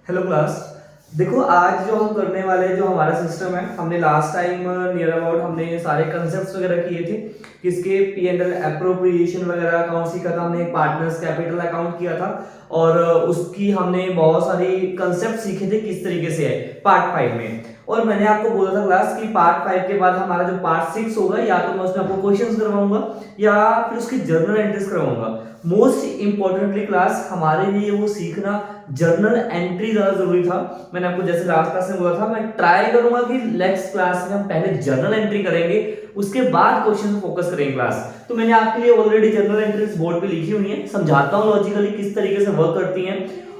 Hello class. देखो आज जो हम करने वाले हैं, जो हमारा सिस्टम है, हमने लास्ट टाइम नियर अबाउट हमने सारे कंसेप्ट्स वगैरह किए थे। किसके? पी एंड एल एप्रोप्रिएशन वगैरह अकाउंट सीखा था हमने, पार्टनर्स कैपिटल अकाउंट किया था और उसकी हमने बहुत सारी कंसेप्ट सीखे थे किस तरीके से है पार्ट 5 में। और मैंने आपको बोला था क्लास कि पार्ट 5 के बाद हमारा जो पार्ट 6 होगा, या तो मैं उसमें आपको क्वेश्चंस करवाऊंगा या फिर उसकी जर्नल एंट्रीज करवाऊंगा। मोस्ट इंपॉर्टेंटली क्लास हमारे लिए वो सीखना जर्नल एंट्री ज्यादा जरूरी था। मैंने आपको जैसे लास्ट क्लास में बोला था, मैं ट्राई करूंगा कि नेक्स्ट क्लास में हम पहले जर्नल एंट्री करेंगे, उसके बाद क्वेश्चन फोकस करेंगे क्लास। तो मैंने आपके लिए ऑलरेडी जर्नल एंट्रीज बोर्ड पे लिखी हुई है, समझाता हूं लॉजिकली किस तरीके से वर्क करती हैं।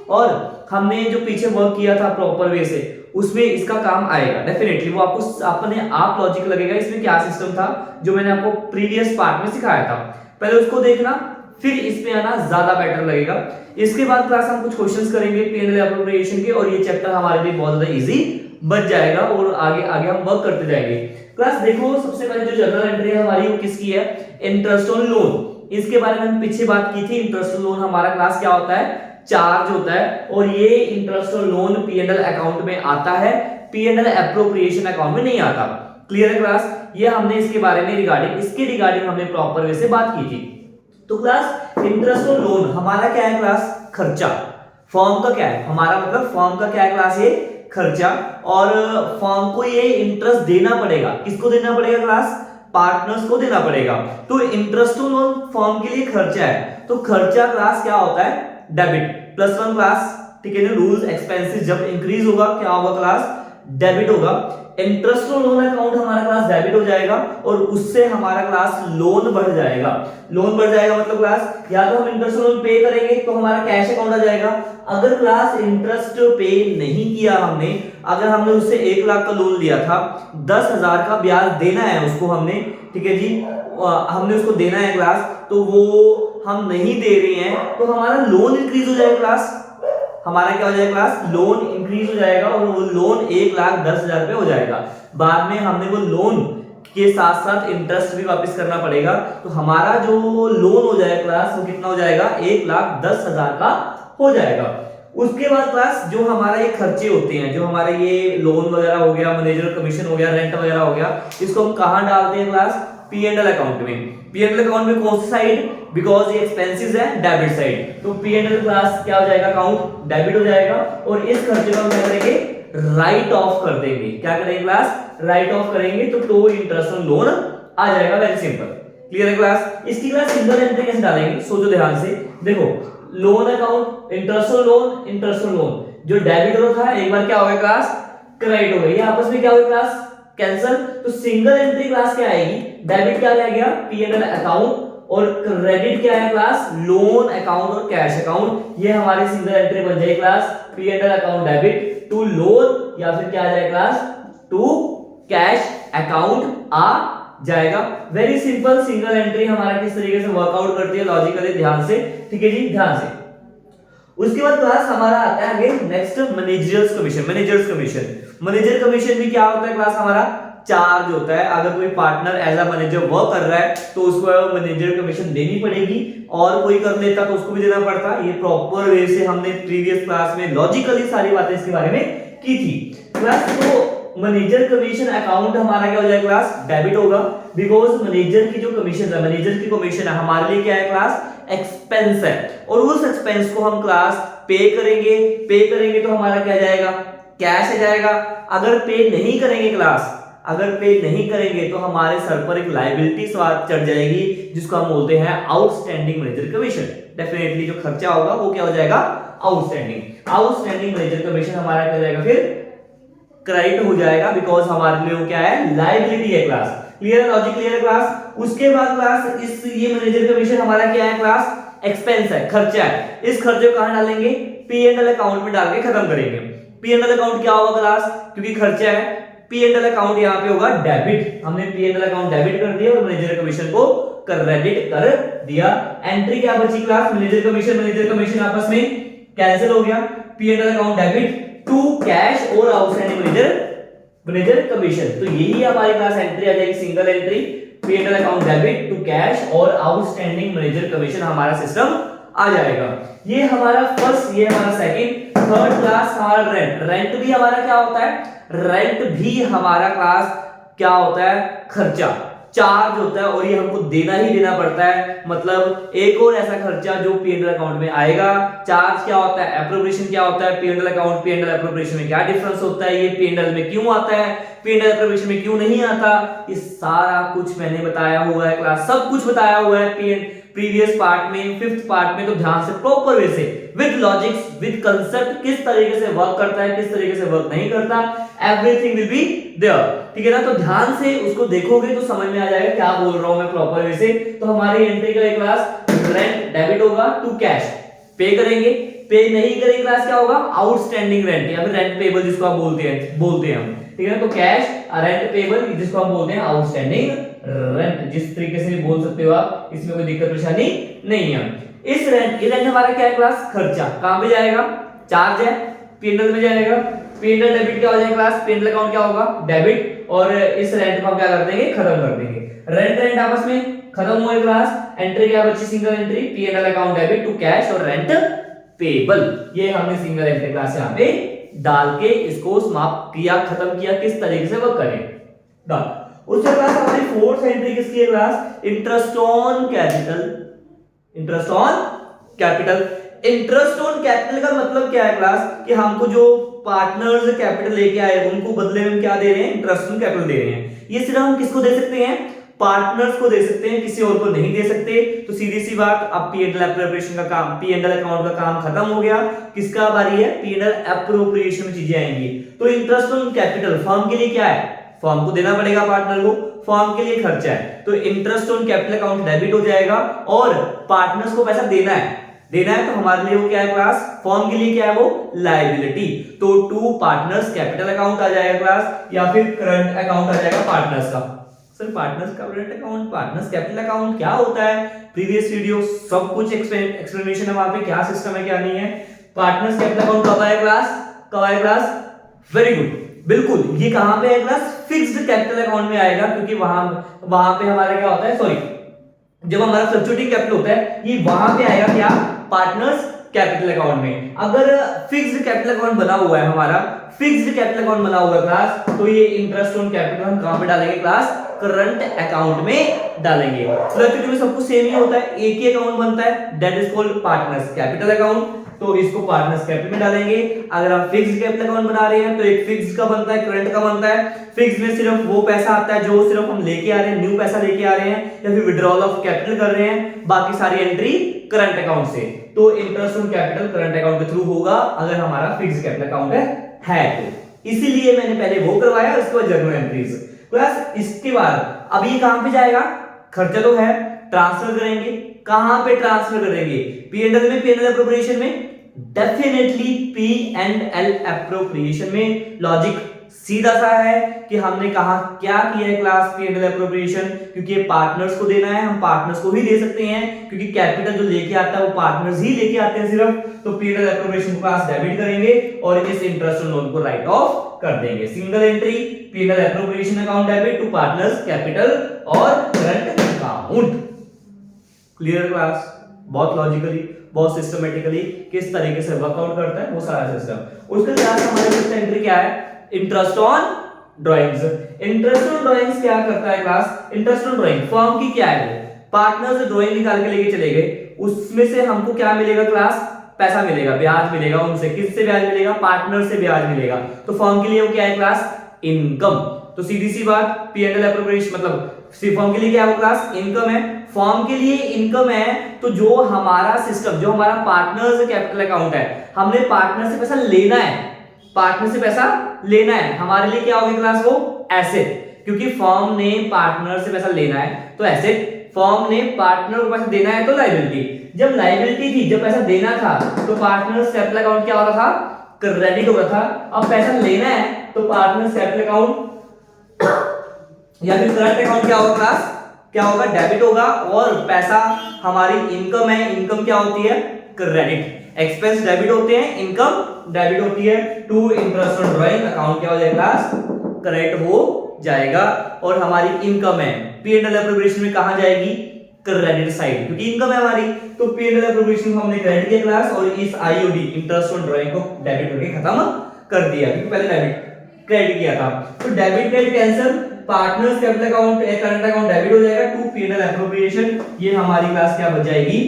और हमने जो पीछे वर्क किया था प्रॉपर वे से, उसमें इसका काम आएगा डेफिनेटली। वो आपको अपने आप लॉजिक लगेगा इसमें क्या सिस्टम था जो मैंने आपको प्रीवियस पार्ट में सिखाया था। पहले उसको देखना, फिर इसमें आना ज्यादा बेटर लगेगा। इसके बाद क्लास हम कुछ क्वेश्चंस करेंगे पी&एल एप्रोप्रिएशन के, और ये चैप्टर हमारे लिए बहुत ज्यादा इजी बन जाएगा और आगे आगे हम वर्क करते जाएंगे। क्लास देखो, सबसे पहले जो जर्नल एंट्री है हमारी वो किसकी है? Interest on loan. इसके बारे में हम पीछे बात की थी। इंटरेस्ट ऑन लोन हमारा क्लास क्या होता है? चार्ज होता है, और ये interest on loan P&L account में आता है, पी&एल एप्रोप्रिएशन अकाउंट में नहीं आता। क्लियर है क्लास? ये हमने इसके बारे में इसके रिगार्डिंग हमने प्रॉपर वे से बात की थी। तो क्लास इंटरेस्ट ऑन लोन हमारा क्या है क्लास? खर्चा। फर्म का क्या है हमारा? मतलब फर्म का क्या है क्लास? ये खर्चा। और फर्म को ये इंटरेस्ट देना पड़ेगा। किसको देना पड़ेगा क्लास? पार्टनर्स को देना पड़ेगा। तो इंटरेस्ट ऑन लोन फर्म के लिए खर्चा है। तो खर्चा क्लास क्या होता है? Debit +1 class. ठीक है ना? रूल्स एक्सपेंसेस जब इंक्रीज होगा क्या होगा क्लास? डेबिट होगा। इंटरेस्ट ऑन लोन अकाउंट हमारा क्लास डेबिट हो जाएगा, और उससे हमारा क्लास लोन बढ़ जाएगा। लोन बढ़ जाएगा मतलब क्लास या तो हम इंटरेस्ट लोन पे करेंगे तो हमारा कैश अकाउंट आ जाएगा। अगर क्लास इंटरेस्ट पे नहीं किया हमने, अगर हमने उससे 1 लाख का लोन लिया था, 10,000 का ब्याज देना है उसको हमने, ठीक है जी, हमने उसको देना है क्लास, तो वो हम नहीं दे रहे हैं तो हमारा लोन इंक्रीज हो जाएगा क्लास। हमारा क्या हो जाएगा क्लास? लोन इंक्रीज हो जाएगा, और वो लोन 1,10,000 रुपए हो जाएगा। बाद में हमने वो लोन के साथ साथ इंटरेस्ट भी वापस करना पड़ेगा, तो हमारा जो लोन हो जाएगा क्लास वो कितना हो जाएगा? 1,10,000 का हो जाएगा। उसके बाद क्लास जो हमारा ये खर्चे होते हैं, जो हमारे ये लोन वगैरह हो गया, मैनेजर कमीशन हो गया, रेंट वगैरह हो गया, इसको हम कहां डालते हैं क्लास? पी&एल अकाउंट में। पी&एल अकाउंट में कौन सी साइड? बिकॉज ये एक्सपेंसेस है, डेबिट साइड। तो पी&एल क्लास क्या हो जाएगा? अकाउंट डेबिट हो जाएगा, और इस खर्चे को हम क्या करेंगे? राइट ऑफ कर देंगे। क्या करेंगे क्लास? राइट ऑफ करेंगे, तो इंटरेस्ट ऑन लोन आ जाएगा। Very simple. क्लियर है क्लास? इसकी क्लास सिंगल एंट्री कैसे डालेंगे? सोचो ध्यान से। देखो, loan account, interest on loan, interest on loan, जो डेबिट हो था एक बार क्या हो गया क्लास? क्रेडिट हो गया। ये आपस में क्या हो गया क्लास? कैंसल। तो सिंगल एंट्री क्लास क्या आएगी? डेबिट क्या रह गया? पी&एल अकाउंट, और क्रेडिट क्या है क्लास? लोन अकाउंट और कैश अकाउंट। ये हमारी सिंगल एंट्री बन जाएगी class P and L account debit to loan, या फिर क्या आ जाएगा क्लास? टू कैश अकाउंट आ जाएगा। Very simple. सिंगल एंट्री हमारा किस तरीके से वर्कआउट करती है लॉजिकली, ध्यान से। ठीक है जी, ध्यान से। उसके बाद क्लास हमारा आता है आगे next managers commission. Managers commission, manager commission भी क्या होता है क्लास? हमारा चार्ज होता है। अगर कोई partner as a manager work कर रहा है तो उसको मैनेजर कमीशन देनी पड़ेगी, और कोई कर लेता तो उसको भी देना पड़ता। ये प्रॉपर वे से हमने प्रीवियस क्लास में लॉजिकली सारी बातें इसके बारे में की थी क्लास। तो मैनेजर कमीशन अकाउंट हमारा क्या हो जाएगा क्लास? डेबिट होगा, बिकॉज मैनेजर की जो कमीशन है, मैनेजर की कमीशन है, हमारे लिए क्या है क्लास? एक्सपेंस है, और उस एक्सपेंस को हम क्लास पे करेंगे। पे करेंगे तो हमारा क्या जाएगा? कैश आ जाएगा। अगर पे नहीं करेंगे क्लास, अगर पे नहीं करेंगे तो हमारे सर पर एक लायबिलिटी चढ़ जाएगी, जिसको हम बोलते हैं आउटस्टैंडिंग मैनेजर कमीशन। डेफिनेटली जो खर्चा होगा वो क्या हो जाएगा? आउटस्टैंडिंग। आउटस्टैंडिंग मैनेजर कमीशन हमारा क्या जाएगा? फिर क्रेडिट हो जाएगा, बिकॉज हमारे लिए वो क्या है? लायबिलिटी है क्लास। क्लियर है? लॉजिक क्लियर है क्लास? उसके बाद क्लास ये मैनेजर कमीशन हमारा क्या है क्लास? एक्सपेंस है, खर्चा है। इस खर्चे को कहां डालेंगे? पी&एल अकाउंट में डाल के खत्म करेंगे। पी&एल अकाउंट क्या होगा क्लास? क्योंकि खर्चा है, पी&एल अकाउंट यहाँ पे होगा डेबिट। हमने पी&एल अकाउंट डेबिट कर दिया और मैनेजर कमीशन को क्रेडिट कर दिया। एंट्री क्या बची क्लास? मैनेजर कमीशन आपस में कैंसिल हो गया। P and L account debit to cash और आउटस्टैंडिंग मैनेजर कमीशन। तो यही हमारी क्लास एंट्री आ जाएगी, single entry, P and L account debit to cash और आउटस्टैंडिंग मैनेजर कमीशन हमारा सिस्टम आ जाएगा। ये हमारा फर्स्ट, ये हमारा सेकंड। थर्ड क्लास हमारा रेंट। रेंट भी हमारा क्या होता है, रेंट भी हमारा क्लास क्या होता है, खर्चा, चार्ज होता है, और ये हमको देना ही देना पड़ता है। मतलब एक और ऐसा खर्चा जो पी&एल अकाउंट में आएगा। चार्ज क्या होता है, एप्रोप्रिएशन क्या होता है, पी&एल अकाउंट पी&एल एप्रोप्रिएशन में क्या डिफरेंस होता है, ये पी&एल में क्यों आता है, पी&एल एप्रोप्रिएशन में क्यों नहीं आता, ये सारा कुछ मैंने बताया हुआ है क्लास, सब कुछ बताया हुआ है प्रीवियस पार्ट में, फिफ्थ पार्ट में। तो ध्यान से प्रॉपर वे से विद लॉजिक्स विद कंसेप्ट किस तरीके से वर्क करता है, किस तरीके से वर्क नहीं करता, एवरीथिंग विल बी देयर, ठीक है ना। तो ध्यान से उसको देखोगे तो समझ में आ जाएगा क्या बोल रहा हूं मैं प्रॉपर वे से। तो हमारी एंट्री का एक क्लास रेंट डेबिट होगा टू कैश, पे करेंगे, पे नहीं करेंगे क्लास क्या होगा, आउटस्टैंडिंग रेंट या फिर रेंट पेबल जिसको आप बोलते हैं हम, ठीक है। तो कैश रेंट पेबल जिसको हम बोलते हैं आउटस्टैंडिंग रेंट, जिस तरीके से भी बोल सकते हो आप, इसमें कोई दिक्कत परेशानी नहीं है। इस रेंट, ये रेंट हमारा क्या है क्लास, खर्चा, कहां पे जाएगा, चार्ज है, पी&एल में जाएगा, पी&एल डेबिट क्या हो जाएगा क्लास, पी&एल अकाउंट क्या होगा, डेबिट, और इस रेंट को हम क्या कर देंगे, खत्म कर देंगे। रेंट आपस में खत्म हुए क्लास। एंट्री क्या बची, single entry, P and L account debit to cash और रेंट पेबल। ये हमने सिंगल एंट्री क्लास यहां पे डाल के इसको समाप्त किया, खत्म किया, किस तरीके से वर्क करें। उसके क्लास हमारी फोर्थ एंट्री किसकी है class, interest on capital. Interest on capital, interest on capital का मतलब क्या है क्लास, कि हमको जो पार्टनर्स कैपिटल लेके आए उनको बदले में क्या दे रहे हैं, इंटरेस्ट ऑन कैपिटल दे रहे हैं। ये सिर्फ हम किसको दे सकते हैं, पार्टनर्स को दे सकते हैं, किसी और को नहीं दे सकते। तो सीधी सी बात, अब पी&एल एप्रोप्रिएशन का काम, पी&एल अकाउंट का काम खत्म हो गया, किसका बारी है, पी&एल एप्रोप्रिएशन में चीजें आएंगी। तो इंटरेस्ट ऑन कैपिटल फर्म के लिए क्या है, फर्म को देना पड़ेगा पार्टनर को, फर्म के लिए खर्चा है, तो interest on capital account debit हो जाएगा, और पार्टनर्स को पैसा देना है तो हमारे लिए वो क्या है क्लास, फर्म के लिए क्या है वो, लायबिलिटी। तो टू पार्टनर्स कैपिटल अकाउंट आ जाएगा क्लास, या फिर करंट अकाउंट आ जाएगा पार्टनर्स का। सर पार्टनर्स का current account, partners capital account क्या होता है, प्रीवियस वीडियो सब कुछ एक्सप्लेनेशन है वहां पे, क्या सिस्टम है क्या नहीं है। पार्टनर्स कैपिटल अकाउंट कब आया क्लास, कब आया क्लास, वेरी गुड, बिल्कुल। ये कहां पे है क्लास, फिक्स्ड कैपिटल अकाउंट में आएगा, क्योंकि वहां पे हमारा क्या होता है, सॉरी, जब हमारा फ्लक्चुएटिंग कैपिटल होता है ये वहां पे आएगा क्या, पार्टनर्स कैपिटल अकाउंट में। अगर फिक्स्ड कैपिटल अकाउंट बना हुआ है हमारा, फिक्स्ड कैपिटल अकाउंट बना हुआ है क्लास, तो ये इंटरेस्ट ऑन कैपिटल हम कहां पे डालेंगे क्लास, करंट अकाउंट में डालेंगे। फ्लक्चुएटिंग में सब कुछ सेम ही होता है, एक ही अकाउंट बनता है, that is called partners capital account, तो इसको पार्टनर्स कैपिटल में डालेंगे। अगर हम फिक्स्ड कैपिटल अकाउंट बना रहे हैं तो एक फिक्स्ड का बनता है, करंट का बनता है। फिक्स्ड में सिर्फ वो पैसा आता है जो सिर्फ हम लेके आ रहे हैं, न्यू पैसा लेके आ रहे हैं, या फिर विड्रॉल ऑफ कैपिटल कर रहे हैं, बाकी सारी एंट्री करंट अकाउंट से। तो interest on capital current account के थ्रू होगा अगर हमारा फिक्स्ड कैपिटल अकाउंट है तो। इसीलिए मैंने पहले वो करवाया, उसके बाद जर्नल एंट्रीज प्लस। इसके बाद अब ये कहां पे जाएगा, खर्चा तो है, ट्रांसफर करेंगे, कहां पे ट्रांसफर करेंगे, पी&एल में, पी&एल एप्रोप्रिएशन में, डेफिनेटली पी&एल एप्रोप्रिएशन में। लॉजिक सीधा सा है कि हमने कहा क्या किया है क्लास, पी&एल एप्रोप्रिएशन, क्योंकि पार्टनर्स को देना है, हम पार्टनर्स को ही दे सकते हैं, क्योंकि कैपिटल जो लेके आता है वो पार्टनर्स ही लेके आते हैं सिर्फ। तो पी&एल एप्रोप्रिएशन क्लास डेबिट करेंगे और इस इंटरेस्ट ऑन लोन को राइट ऑफ कर देंगे। Single entry, P and L appropriation account debit to partners capital और करंट अकाउंट। क्लियर क्लास, बहुत लॉजिकली, बहुत सिस्टमेटिकली किस तरीके से वर्कआउट करता है वो सारा सिस्टम। उसके बाद हमारे फर्स्ट एंट्री क्या है, interest on drawings. Interest on drawings क्या करता है class, interest on drawing firm की क्या है, पार्टनर से ड्राइंग निकाल के लेके चले गए, उसमें से हमको क्या मिलेगा क्लास, पैसा मिलेगा, ब्याज मिलेगा उनसे। किससे ब्याज मिलेगा, पार्टनर से ब्याज मिलेगा। तो फर्म के लिए वो क्या है क्लास, इनकम। तो सीधी सी बात, पी&एल एप्रोप्रिएशन मतलब फर्म के लिए क्या है क्लास, इनकम है। फर्म के लिए इनकम है, तो जो हमारा सिस्टम, जो हमारा पार्टनर्स कैपिटल अकाउंट है, हमने पार्टनर से पैसा लेना है, पार्टनर से पैसा लेना है, हमारे लिए क्या होगी क्लास, वो एसेट, क्योंकि फर्म ने पार्टनर से पैसा लेना है तो एसेट, फर्म ने पार्टनर को पैसा देना है तो लायबिलिटी। जब लायबिलिटी थी, जब पैसा देना था तो पार्टनर्स कैपिटल अकाउंट क्या हो रहा था, क्रेडिट हो रहा था। अब पैसा लेना है तो पार्टनर्स कैपिटल अकाउंट या फिर करंट अकाउंट क्या होगा क्लास, क्या होगा, डेबिट होगा। और पैसा हमारी इनकम है, इनकम क्या होती है, क्रेडिट। एक्सपेंस डेबिट होते हैं, इनकम डेबिट होती है। To interest on drawing account क्या हो जाएगा क्लास, क्रेडिट हो जाएगा। और हमारी इनकम है, पी&एल एप्रोप्रिएशन में कहां जाएगी, क्रेडिट साइड, क्योंकि इनकम है हमारी, तो पी एंड एल एप्रोप्रिएशन को हमने क्रेडिट किया क्लास, और इस आईओडी इंटरेस्ट ऑन ड्राइंग को डेबिट करके खत्म कर दिया, क्योंकि पहले डेबिट क्रेडिट किया था। तो debit credit cancel, partners capital account current account debit हो जाएगा to P and L appropriation. ये हमारी क्लास क्या बच जाएगी,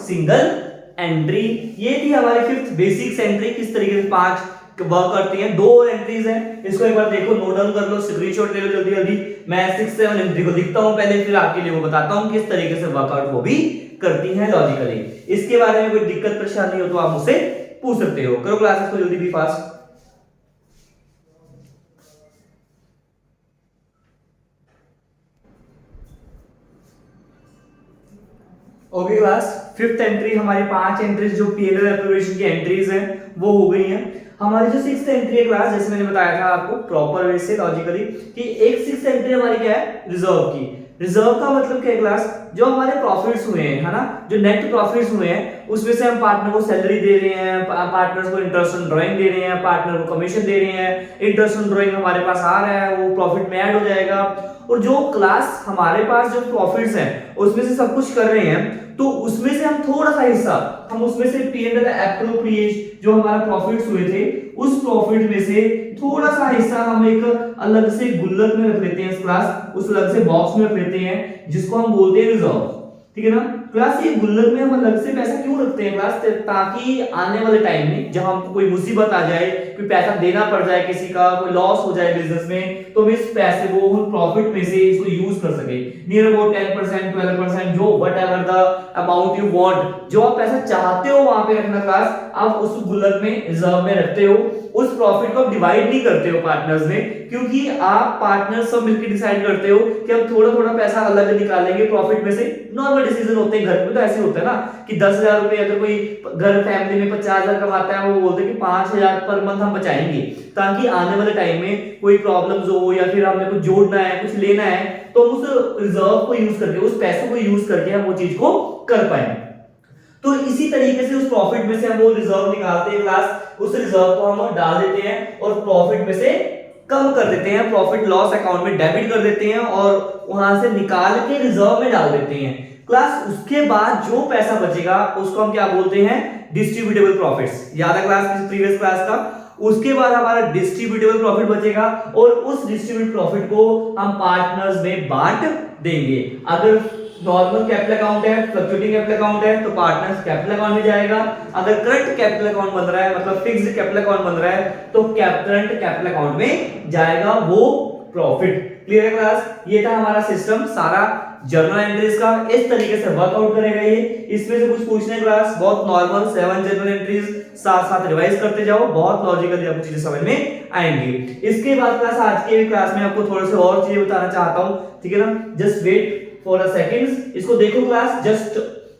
सिंगल एंट्री। ये थी हमारी फिफ्थ बेसिक्स एंट्री, किस तरीके से 5 वर्क करती हैं। 2 और एंट्रीज हैं, इसको एक बार देखो, नोट डाउन कर लो, स्क्रीनशॉट ले लो जल्दी जल्दी। मैं 6-7 एंट्री को लिखता हूं पहले, फिर आपके लिए वो बताता हूं किस तरीके से वर्कआउट वो भी करती हैं लॉजिकली। इसके बारे में कोई दिक्कत परेशानी हो तो आप मुझसे पूछ सकते हो। करो क्लासेस को जल्दी भी fast. Okay class, fifth entry हमारी 5 एंट्रीज जो पीएनएल एप्रोप्रिएशन की एंट्रीज हैं वो हो गई हैं। हमारी जो सिक्स्थ एंट्री है क्लास, जैसे मैंने बताया था आपको प्रॉपर वे से लॉजिकली, कि एक सिक्स्थ एंट्री हमारी क्या है, रिजर्व की। रिजर्व का मतलब क्या है क्लास, जो हमारे प्रॉफिट्स हुए हैं, है ना, जो नेट प्रॉफिट्स हुए हैं उसमें से हम पार्टनर को सैलरी दे रहे हैं, पार्टनर्स को इंटरेस्ट ऑन ड्राइंग दे रहे हैं, पार्टनर को कमीशन दे रहे हैं, इंटरेस्ट ऑन ड्राइंग हमारे पास आ रहा है, वो प्रॉफिट में ऐड हो जाएगा। और जो क्लास हमारे पास जो प्रॉफिट्स हैं उसमें से सब कुछ कर रहे हैं, तो उसमें से हम थोड़ा सा हिस्सा, हम उसमें से पी एंड एल एप्रोप्रिएशन जो हमारा प्रॉफिट्स हुए थे उस प्रॉफिट में से थोड़ा सा हिस्सा हम एक अलग से गुल्लक में रख लेते हैं, इस क्लास उस अलग से बॉक्स में रख लेते हैं, जिसको हम बोलते हैं रिजर्व। ठीक है ना क्लास, ये गुल्लक में हम अलग से पैसा क्यों रखते हैं क्लास, ताकि आने वाले टाइम में जब हमको कोई मुसीबत आ जाए, कोई पैसा देना पड़ जाए, किसी का कोई लॉस हो जाए बिजनेस में, तो हम इस पैसे को प्रॉफिट में से इसको यूज कर सके। नियर अबाउट 10% 12% जो whatever the amount you want, जो आप पैसा चाहते हो वहां पे रखना क्लास, आप उस गुल्लक में रिजर्व में रखते हो। उस प्रॉफिट को डिवाइड नहीं करते हो पार्टनर्स में, क्योंकि आप पार्टनर्स सब मिलकर डिसाइड करते हो कि हम थोड़ा थोड़ा पैसा अलग निकालेंगे प्रॉफिट में से। नॉर्मल डिसीजन होते हैं घर में, तो ऐसे होता है ना कि 10,000 रुपए अगर कोई घर फैमिली में 50,000 कमाता है, वो बोलते हैं कि 5,000 पर मंथ हम बचाएंगे, ताकि आने वाले टाइम में कोई प्रॉब्लम्स हो या फिर हमने कुछ जोड़ना है, कुछ लेना है, तो उस रिजर्व को यूज करके, उस पैसे को यूज करके हम वो चीज को कर पाए। तो इसी तरीके से उस प्रॉफिट में से हम वो रिजर्व निकालते हैं क्लास, उस रिजर्व को हम डाल देते हैं और प्रॉफिट में से कम कर देते हैं, प्रॉफिट लॉस अकाउंट में डेबिट कर देते हैं और वहां से निकाल के रिजर्व में डाल देते हैं क्लास। उसके बाद जो पैसा बचेगा उसको हम क्या बोलते हैं, डिस्ट्रीब्यूटेबल प्रॉफिट्स। याद है क्लास प्रीवियस क्लास का। उसके बाद हमारा डिस्ट्रीब्यूटेबल प्रॉफिट बचेगा और उस डिस्ट्रीब्यूट प्रॉफिट को हम पार्टनर्स में बांट देंगे। अगर नॉर्मल कैपिटल अकाउंट है, फ्लक्चुएटिंग कैपिटल अकाउंट है, तो पार्टनर्स कैपिटल अकाउंट में जाएगा। अगर करंट कैपिटल अकाउंट बन रहा है, मतलब फिक्स्ड कैपिटल अकाउंट बन रहा है, तो करंट कैपिटल अकाउंट में जाएगा वो प्रॉफिट। क्लियर है क्लास, ये था हमारा सिस्टम सारा जर्नल एंट्रीज का। इस तरीके से वर्कआउट करेगा ये। इसमें से कुछ पूछने क्लास, बहुत नॉर्मल 7 जर्नल एंट्रीज साथ साथ रिवाइज करते जाओ, बहुत लॉजिकली आपको चीजें समझ में आएंगी। इसके बाद क्लास, आज के क्लास में आपको थोड़े से और चीजें बताना चाहता हूं, ठीक है ना, just wait for a seconds. इसको देखो क्लास जस्ट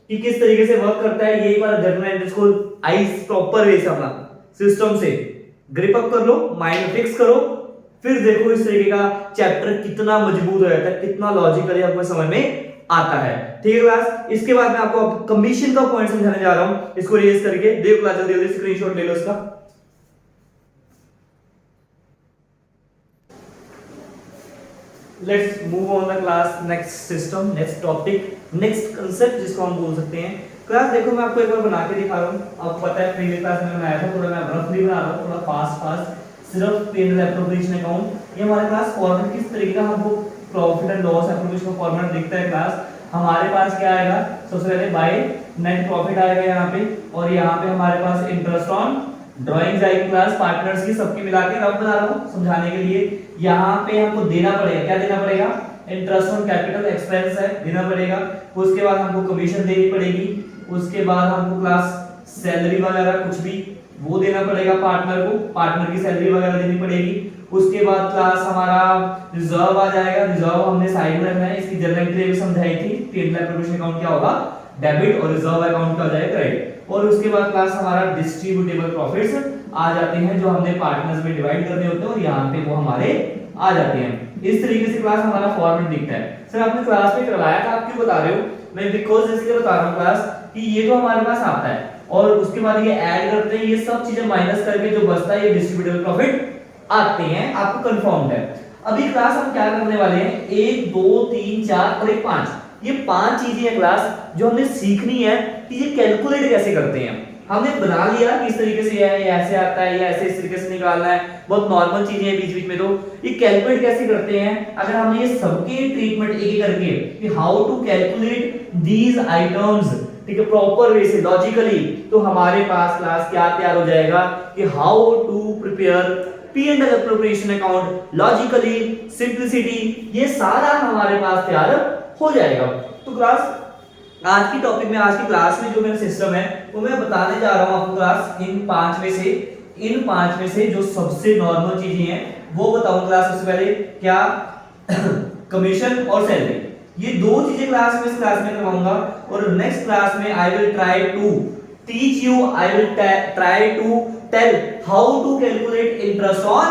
कि किस तरीके से वर्क करता है। ये वाला जर्नल एंट्रीज को आइस प्रॉपर वे से अपना सिस्टम से ग्रिप अप कर लो, माइंड फिक्स करो, फिर देखो इस तरीके का चैप्टर कितना मजबूत हो जाता है, कितना लॉजिकली आपको समझ में आता है। ठीक है क्लास, इसके बाद मैं आपको कमीशन का पॉइंट समझाने जा रहा हूं, इसको रेज करके देखो क्लास, जल्दी जल्दी स्क्रीनशॉट ले लो इसका। Let's move on the class, next system, next topic, next concept जिसको हम बोल सकते हैं। क्लास देखो मैं आपको एक बार बना के दिखा रहा हूं, आपको पता है प्रीवियस क्लास में बनाया था, थोड़ा मैं रफली बना रहा हूं, थोड़ा फास्ट सिर्फ पी&एल एप्रोप्रिएशन अकाउंट। ये हमारे पास फॉर्मेट किस तरीके का, हमको प्रॉफिट एंड लॉस एप्रोप्रिएशन का फॉर्मेट दिखता है क्लास। हमारे पास क्या आएगा, सबसे पहले बाय नेट प्रॉफिट आएगा यहाँ पे, और यहाँ पे हमारे पास इंटरेस्ट ऑन ड्राइंग्स आएगी क्लास, पार्टनर्स की सबकी मिला के रफ बना रहा हूँ समझाने के लिए। यहाँ पे हमको देना पड़ेगा, क्या देना पड़ेगा, इंटरेस्ट ऑन कैपिटल एक्सपेंस है, देना पड़ेगा। उसके बाद हमको कमीशन देनी पड़ेगी, उसके बाद हमको क्लास सैलरी वगैरह कुछ भी वो देना पड़ेगा पार्टनर को, पार्टनर की सैलरी वगैरह देनी पड़ेगी। उसके बाद क्लास हमारा रिजर्व आ जाएगा, रिजर्व हमने साइड में रखना है, इसकी जनरल एंट्री भी समझाई थी, पी&एल एप्रोप्रिएशन अकाउंट क्या होगा, डेबिट, और रिजर्व अकाउंट क्या हो जाएगा, क्रेडिट। और उसके बाद क्लास हमारा डिस्ट्रीब्यूटेबल प्रॉफिट्स आ जाते हैं, जो हमने पार्टनर्स में डिवाइड करने होते हैं, और यहाँ पे वो हमारे आ जाते हैं। इस तरीके से क्लास हमारा फॉर्मेट दिखता है। सर आपने क्लास में करवाया था, आप क्यों बता रहे हो, मैं बिकॉज इसलिए बता रहा हूँ क्लास कि ये तो हमारे पास आता है, और उसके बाद ये ऐड करते हैं, ये सब चीजें माइनस करके जो बचता है ये डिस्ट्रीब्यूटेबल प्रॉफिट आते हैं, आपको कंफर्म है। अभी क्लास हम क्या करने वाले हैं, 1 2 3 4 और 1 5, ये 5 चीजें हैं क्लास जो हमने सीखनी है कि ये कैलकुलेट कैसे करते हैं। हमने बना लिया किस तरीके से है, ये ऐसे आता है, ये ऐसे इस तरीके से निकालना है, बहुत नॉर्मल चीजें हैं बीच बीच में। तो ये कैलकुलेट कैसे करते हैं, अगर हमने ये सबके ट्रीटमेंट एक एक करके कि how to calculate these items, ठीक है, प्रॉपर वे से लॉजिकली, तो हमारे पास क्लास क्या तैयार हो जाएगा कि how to prepare P&L appropriation account logically, simplicity, ये सारा हमारे पास तैयार हो जाएगा। तो क्लास आज की टॉपिक में, आज की क्लास में जो मेरा सिस्टम है वो मैं बताने जा रहा हूं आपको क्लास। इन पांच में से जो सबसे नॉर्मल चीजें हैं वो बताऊं क्लास। सबसे पहले क्या, कमीशन और सैलरी, ये दो चीजें क्लास में करवाऊंगा। और नेक्स्ट क्लास में I will try to teach you, I will try to tell how to calculate interest on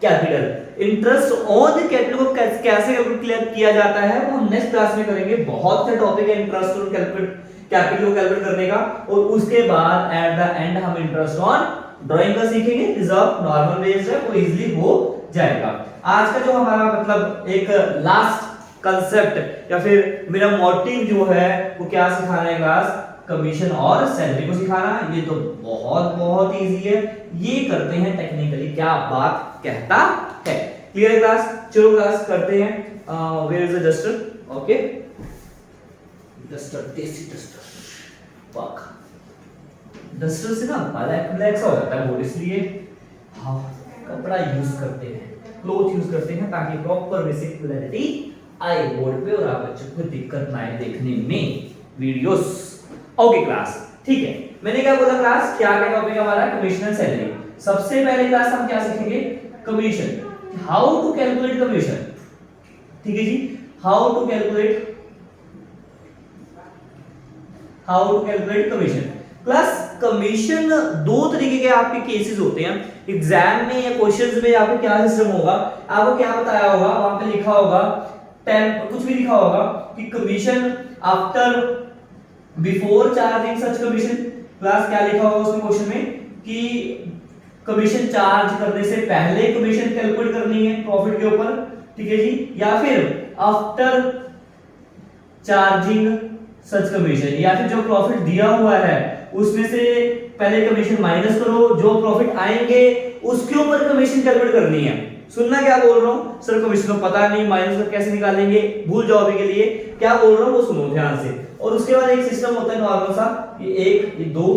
capital. Interest on capital को कैसे कैलकुलेट किया जाता है वो हम नेक्स्ट क्लास में करेंगे। बहुत से टॉपिक है इंटरेस्ट ऑन कैपिटल को कैलकुलेट करने का। और उसके बाद एट द एंड हम इंटरेस्ट ऑन ड्राइंग का सीखेंगे, रिजर्व नॉर्मल बेस्ड है, वो इजीली हो जाएगा। आज का जो हमारा मतलब एक लास्ट कंसेप्ट या फिर मेरा मोटिव जो है वो क्या सिखाना है क्लास, कमीशन और सैलरी को सिखाना। ये तो बहुत बहुत इजी है, ये करते हैं टेक्निकली क्या बात कहता है। क्लियर क्लास, चलो क्लास करते हैं। Where is the duster, okay, duster, देसी डस्टर, वाक डस्टर से ना ब्लैक सा हो जाता है बोर्ड, इसलिए हाँ कपड़ा यूज करते हैं, क्लॉथ यूज करते हैं ताकि प्रॉपर वे से क्लैरिटी आए बोर्ड पे और आप बच्चों को दिक्कत ना आए देखने में वीडियोस। ओके क्लास, ठीक है, मैंने क्या बोला क्लास, क्या टॉपिक हमारा, कमीशन एंड सैलरी। सबसे पहले क्लास हम क्या सीखेंगे, commission, how to calculate commission, ठीक है जी, how to calculate commission. Class commission दो तरीके के आपके केसेस होते हैं एग्जाम में या क्वेश्चंस में। आपको क्या सिस्टम होगा, आपको क्या बताया होगा, वहां पे लिखा होगा कुछ भी लिखा होगा कि commission after before charging such commission. Class क्या लिखा होगा उसमें क्वेश्चन में कि कमीशन चार्ज करने से पहले कमीशन कैलकुलेट करनी है प्रॉफिट के ऊपर, ठीक है जी, या फिर आफ्टर चार्जिंग सच कमीशन, या फिर जो प्रॉफिट दिया हुआ है उसमें से पहले कमीशन माइनस करो, जो प्रॉफिट आएंगे उसके ऊपर कमीशन कैलकुलेट करनी है। सुनना क्या बोल रहा हूं सर, कमीशन तो पता नहीं, माइनस कैसे निकालेंगे, भूल जाओ अभी के लिए, क्या बोल रहा हूं वो सुनो ध्यान से। और उसके बाद एक सिस्टम होता है नॉर्मल सा, ये एक, ये दो,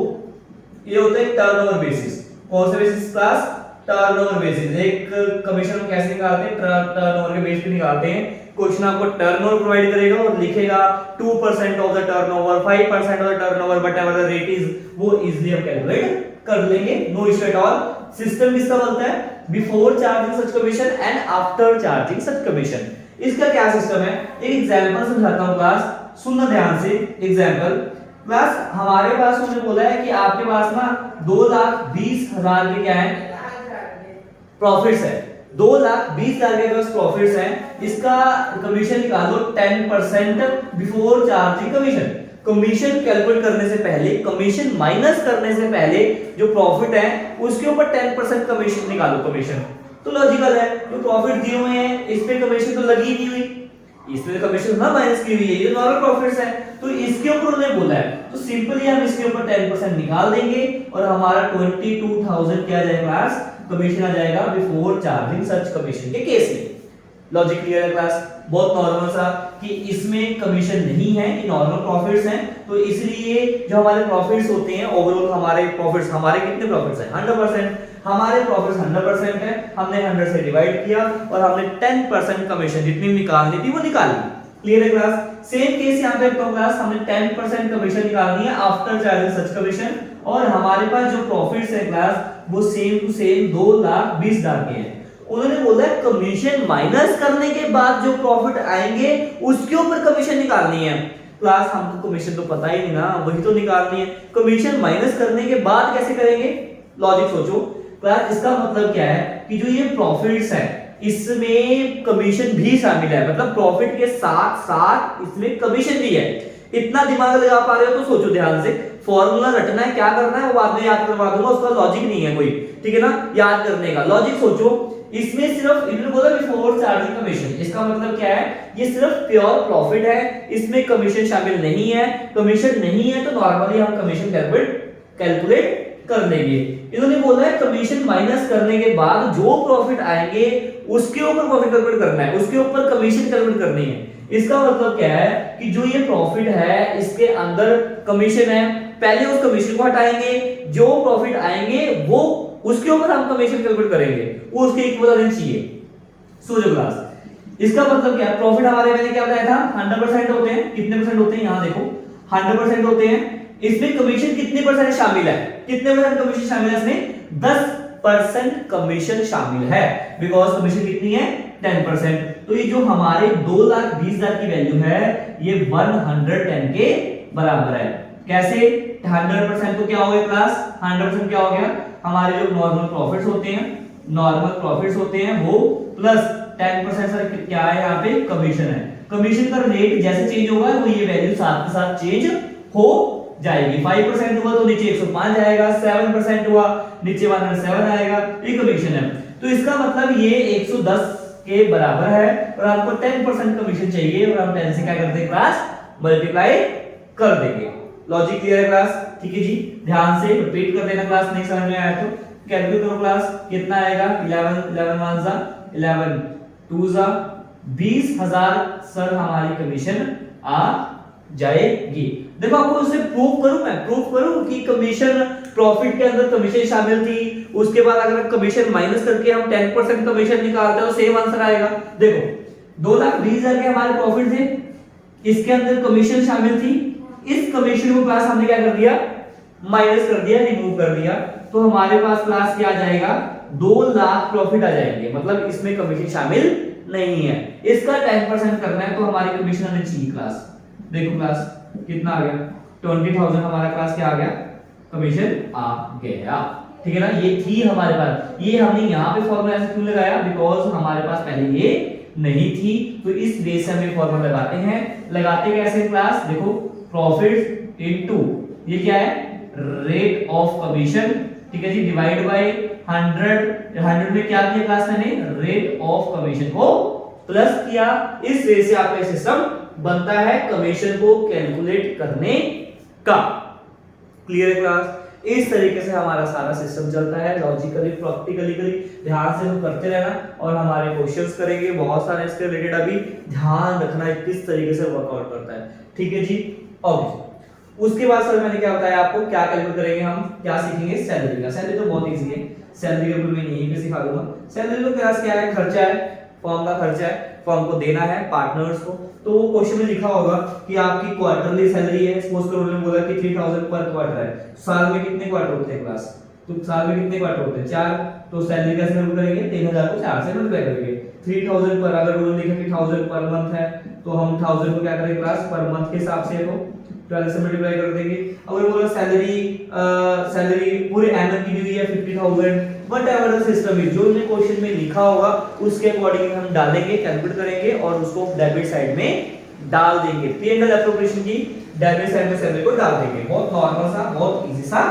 ये होता है टर्नओवर बेसिस। कौन सा बेसिस क्लास, टर्नओवर बेसिस। एक कमीशन हम कैसे निकालते हैं, टर्नओवर के बेस पे निकालते हैं। क्वेश्चन आपको टर्नओवर प्रोवाइड करेगा और लिखेगा 2% of the turnover, 5% of the turnover, whatever the rate is, वो इजीली हम कैलकुलेट कर लेंगे, no issue at all. System किसका बनता है, before charging such commission and after charging such commission. इसका क्या सिस्टम है, एक एग्जांपल समझाता हूं क्लास, सुनना ध्यान से। एग्जांपल क्लास, हमारे पास उन्होंने बोला है कि आपके पास ना 2,20,000 के क्या है प्रॉफिट्स है, 2,20,000 के पास प्रॉफिट्स हैं। इसका कमीशन निकालो 10% before charging commission. Commission calculate करने से पहले, कमीशन माइनस करने से पहले जो प्रॉफिट है उसके ऊपर 10% कमीशन निकालो। कमीशन तो लॉजिकल है, जो प्रॉफिट दिए हुए हैं इस पे कमीशन तो लगी नहीं हुई, इसमें कमीशन ना माइनस की हुई है, ये नॉर्मल प्रॉफिट्स है, तो इसके ऊपर उन्होंने बोला है, तो सिंपली हम इसके ऊपर 10% निकाल देंगे और हमारा 22,000 क्या आ जाएगा क्लास, कमीशन आ जाएगा बिफोर चार्जिंग सच कमीशन के केस में। लॉजिक क्लियर है क्लास, बहुत नॉर्मल सा कि इसमें कमीशन नहीं है, ये नॉर्मल प्रॉफिट्स हैं, तो इसलिए जो हमारे प्रॉफिट्स होते हैं ओवरऑल, हमारे प्रॉफिट्स, हमारे कितने प्रॉफिट्स हैं 100%, हमारे प्रॉफिट्स 100% है, हमने 100 से डिवाइड किया और हमने 10% कमीशन जितनी निकालनी थी वो निकाली। क्लियर है क्लास, सेम केस यहां पे रखता हूं क्लास, हमने 10% कमीशन निकालनी है आफ्टर चार्जिंग सच कमीशन, और हमारे पास जो प्रॉफिट्स है क्लास वो सेम टू सेम 2,20,000 के हैं। उन्होंने बोला है कमीशन माइनस करने के बाद जो प्रॉफिट आएंगे उसके ऊपर कमीशन निकालनी है। क्लास हमको कमीशन तो पता ही नहीं ना, वही तो निकालनी है, कमीशन माइनस करने के बाद कैसे करेंगे, लॉजिक सोचो क्लास। इसका मतलब क्या है कि जो ये प्रॉफिट्स है इसमें कमीशन भी शामिल है, मतलब प्रॉफिट के साथ साथ इसमें कमीशन भी है। इतना दिमाग लगा पा रहे हो तो सोचो ध्यान से, फॉर्मूला रटना है, क्या करना है वो बाद में याद करवा दूंगा, उसका लॉजिक नहीं है कोई, ठीक है ना, याद करने का लॉजिक सोचो। इसमें सिर्फ इन्होंने बोला बिफोर चार्जिंग कमीशन, इसका मतलब क्या है, ये सिर्फ प्योर प्रॉफिट है, इसमें कमीशन शामिल नहीं है। कमीशन नहीं है तो नॉर्मली हम कमीशन कैलकुलेट कर लेंगे। इन्होंने बोला है कमीशन माइनस करने के बाद जो प्रॉफिट आएंगे उसके ऊपर प्रॉफिट कैलकुलेट करना है, उसके ऊपर कमीशन कैलकुलेट करनी है। इसका मतलब क्या है कि जो ये प्रॉफिट है इसके अंदर कमीशन है, पहले उस कमीशन को हटाएंगे, जो प्रॉफिट आएंगे वो उसके ऊपर हम कमीशन कैलकुलेट करेंगे, वो उसके इक्विवेलेंट चाहिए। समझो क्लास, इसका मतलब क्या है, प्रॉफिट हमारे मैंने क्या बताया था 100% होते हैं। कितने परसेंट होते हैं, यहां देखो 100% होते हैं। इसमें कमीशन कितने परसेंट शामिल है, कितने परसेंट कमीशन शामिल है, इसमें 10% कमीशन शामिल है, बिकॉज कमीशन कितनी है 10%। तो ये जो हमारे 2,20,000 की वैल्यू है ये 110 के बराबर है। कैसे, 100% तो क्या हो गया क्लास, 100% क्या हो गया, हमारे जो नॉर्मल प्रॉफिट्स होते हैं वो प्लस 10% सर क्या है, यहाँ पे कमीशन है। कमीशन का रेट जैसे चेंज होगा वो ये वैल्यू साथ के साथ चेंज हो जाएगी। 5% हुआ तो नीचे 105 आएगा, 7% हुआ नीचे 107 आएगा, ये कमीशन है। तो इसका मतलब ये 110 के बराबर है और आपको 10% कमीशन चाहिए और हम 10 से क्या करते हैं क्लास, मल्टीप्लाई कर देंगे। लॉजिक क्लियर है क्लास, ठीक है जी, ध्यान से रिपीट कर देना क्लास, नहीं समझ में आया तो कैलकुलेट करो क्लास, कितना आएगा 11 1 जा 11 2 जा 20,000 सर हमारी कमीशन आ जाएगी। देखो आपको उसे प्रूफ करूं कि कमीशन प्रॉफिट के अंदर कमीशन शामिल थी, उसके बाद अगर कमीशन माइनस करके हम 10% कमीशन निकालते हैं तो सेम आंसर आएगा। देखो 2,20,000 के हमारे प्रॉफिट थे, इसके अंदर कमीशन शामिल थी, इस कमीशन को क्लास हमने क्या कर दिया, माइनस कर दिया, रिमूव कर दिया, तो हमारे पास क्लास क्या आ जाएगा 2 लाख प्रॉफिट आ जाएंगे, मतलब इसमें कमीशन शामिल नहीं है। इसका 10% करना है तो हमारी कमीशन आनी चाहिए क्लास। देखो क्लास कितना आ गया 20,000 हमारा क्लास क्या आ गया, कमीशन आ गया, ठीक है ना। ये थी हमारे पास, ये हमने यहाँ पे फॉर्मूला ऐसे क्यों लगाया, बिकॉज हमारे पास पहले ये नहीं थी, तो इस बेस से हम ये फॉर्मूला लगाते हैं। लगाते कैसे क्लास, देखो प्रॉफिट इनटू ये क्या है रेट ऑफ कमीशन, ठीक है जी, डिवाइड बाय 100 में क्या किया क्लास मैंने, रेट ऑफ कमीशन को प्लस किया। इस वे से आपका सिस्टम बनता है कमीशन को कैलकुलेट करने का। क्लियर है क्लास, इस तरीके से हमारा सारा सिस्टम चलता है, लॉजिकली प्रैक्टिकली ध्यान से हम करते रहना और हमारे क्वेश्चंस करेंगे बहुत सारे इसके रिलेटेड, अभी ध्यान रखना है किस तरीके से वर्कआउट करता है, ठीक है जी। ओके, उसके बाद सर मैंने क्या बताया आपको, क्या कैलकुलेट करेंगे हम, क्या सीखेंगे, सैलरी का। सैलरी तो बहुत इजी है, सैलरी का मैं यहीं पे सिखा दूंगा। सैलरी तो क्लास क्या है, खर्चा है, फॉर्म का खर्चा है, फॉर्म को देना है पार्टनर्स को। तो वो क्वेश्चन में लिखा होगा कि आपकी क्वार्टरली सैलरी है, सपोज करो उन्होंने बोला कि 3000 पर क्वार्टर है, साल में कितने क्वार्टर होते हैं क्लास, तो साल में कितने क्वार्टर होते हैं 4, तो सैलरी कैसे कैलकुलेट करेंगे, 3000 को 4 से मल्टीप्लाई करेंगे। 3000 पर अगर उन्होंने लिखा कि 1000 पर मंथ है तो हम 1000 को क्या करेंगे क्लास पर मंथ के हिसाब से तो 12 से मल्टीप्लाई कर देंगे। अगर बोला सैलरी पूरे एनम की दी हुई है 50,000, व्हाटएवर द सिस्टम इज, जो ने क्वेश्चन में लिखा होगा उसके अकॉर्डिंग हम डालेंगे, कैलकुलेट करेंगे और उसको डेबिट साइड में डाल देंगे। पी&एल एप्रोप्रिएशन की डेबिट साइड में सैलरी को डाल देंगे। बहुत नॉर्मल सा, बहुत इजी सा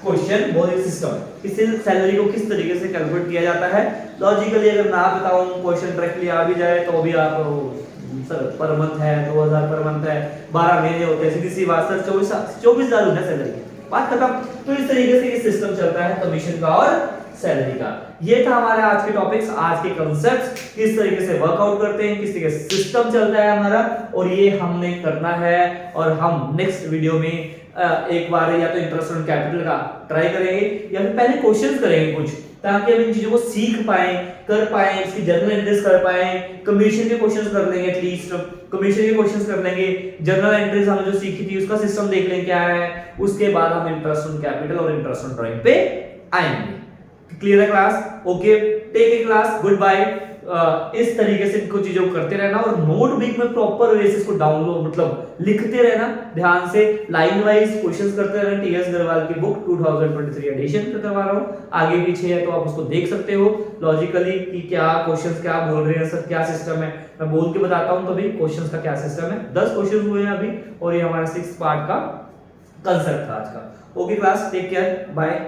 क्वेश्चन, बहुत ही सिस्टम। इससे सैलरी को किस तरीके से कैलकुलेट किया जाता है लॉजिकली, अगर ना बताऊं क्वेश्चन डायरेक्टली आ भी जाए तो भी आप सर पर मंथ है 2000 पर मंथ है, 12 महीने होते हैं, सीधी सी बात सर 24,000 होता है सैलरी, बात खत्म। तो इस तरीके से ये सिस्टम चलता है कमीशन का और सैलरी का। ये था हमारे आज के टॉपिक्स, आज के कांसेप्ट्स, किस तरीके से वर्कआउट करते हैं, किस तरीके से सिस्टम चलता है हमारा, और ये हमने करना है। और हम नेक्स्ट वीडियो में एक बार या तो इंटरेस्ट ऑन कैपिटल का ट्राई करेंगे या फिर पहले क्वेश्चंस करेंगे कुछ, ताकि हम इन चीजों को सीख पाएं, कर पाएं, इसकी जर्नल एंट्रीज कर पाएं। कमीशन के क्वेश्चंस कर लेंगे, एटलीस्ट कमीशन के क्वेश्चंस कर लेंगे, जर्नल एंट्रीज हमने जो सीखी थी उसका सिस्टम देख लें क्या है, उसके बाद हम इंटरेस्ट ऑन कैपिटल और इंटरेस्ट ऑन ड्राइंग पे आएंगे। क्लियर है class, okay, take a class, good bye. इस तरीके से कुछ चीजों को करते रहना और नोटबुक में प्रॉपर वे से इसको डाउनलोड मतलब लिखते रहना, ध्यान से लाइन वाइज क्वेश्चंस करते रहना। टीएस अग्रवाल की बुक 2023 एडिशन पे करवा रहा हूं, आगे पीछे है तो आप उसको देख सकते हो लॉजिकली कि क्या क्वेश्चंस क्या बोल रहे हैं सर, क्या सिस्टम है, मैं बोल के बताता हूं तभी क्वेश्चंस का क्या सिस्टम है। 10 क्वेश्चंस हुए हैं अभी और ये हमारा 6th पार्ट का कांसेप्ट था आज का। Okay class, take care, bye.